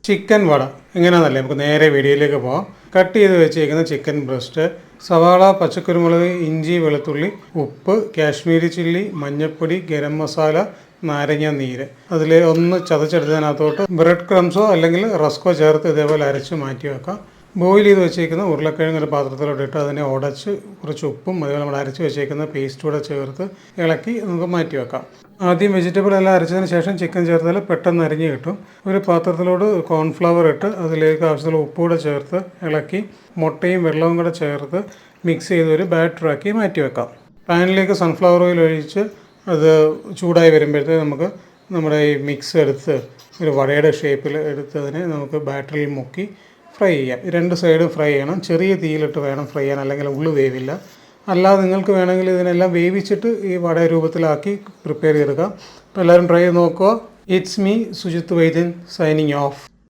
Chicken വട എങ്ങനെയാണെന്നല്ലേ നമുക്ക് നേരെ വീഡിയോയിലേക്ക് പോകാം. കട്ട് ചെയ്ത് വെച്ചേക്കുന്ന ചിക്കൻ ബ്രസ്റ്റ്, സവാള, പച്ചക്കുരുമുളക്, ഇഞ്ചി, വെളുത്തുള്ളി, ഉപ്പ്, കാശ്മീരി ചില്ലി, മഞ്ഞൾപ്പൊടി, ഗരം മസാല, നാരങ്ങ നീര്. അതിൽ ഒന്ന് ചതച്ചെടുത്തതിനകത്തോട്ട് ബ്രെഡ് ക്രംസോ അല്ലെങ്കിൽ റസ്കോ ചേർത്ത് ഇതേപോലെ അരച്ച് മാറ്റി വെക്കാം. ബോയിൽ ചെയ്ത് വെച്ചേക്കുന്ന ഉരുളക്കിഴങ്ങ് ഒരു പാത്രത്തിലോട്ട് ഇട്ട് അതിനെ ഉടച്ച് കുറച്ച് ഉപ്പും അതുപോലെ നമ്മൾ അരച്ച് വെച്ചേക്കുന്ന പേസ്റ്റ് കൂടെ ചേർത്ത് ഇളക്കി നമുക്ക് മാറ്റി വെക്കാം. ആദ്യം വെജിറ്റബിൾ എല്ലാം അരച്ചതിന് ശേഷം ചിക്കൻ ചേർത്താൽ പെട്ടെന്ന് അരിഞ്ഞ് കിട്ടും. ഒരു പാത്രത്തിലോട്ട് കോൺഫ്ലവർ ഇട്ട് അതിലേക്ക് ആവശ്യമുള്ള ഉപ്പ് കൂടെ ചേർത്ത് ഇളക്കി മുട്ടയും വെള്ളവും കൂടെ ചേർത്ത് മിക്സ് ചെയ്ത് ഒരു ബാറ്ററാക്കി മാറ്റി വെക്കാം. പാനിലേക്ക് സൺഫ്ലവർ ഓയിൽ ഒഴിച്ച് അത് ചൂടായി വരുമ്പോഴത്തേക്ക് നമുക്ക് നമ്മുടെ ഈ മിക്സ് എടുത്ത് ഒരു വടയുടെ ഷേപ്പിൽ എടുത്തതിനെ നമുക്ക് ബാറ്ററിൽ മുക്കി ഫ്രൈ ചെയ്യാം. രണ്ട് സൈഡും ഫ്രൈ ചെയ്യണം. ചെറിയ തീയിലിട്ട് വേണം ഫ്രൈ ചെയ്യാൻ, അല്ലെങ്കിൽ ഉള്ളു വേവില്ല. അല്ലാതെ നിങ്ങൾക്ക് വേണമെങ്കിൽ ഇതിനെല്ലാം വേവിച്ചിട്ട് ഈ വട രൂപത്തിലാക്കി പ്രിപ്പയർ ചെയ്തെടുക്കാം. അപ്പോൾ എല്ലാവരും ട്രൈ ചെയ്ത് നോക്കുക. ഇറ്റ്സ് മീ സുജിത്ത് വൈദ്യൻ സൈനിങ് ഓഫ്.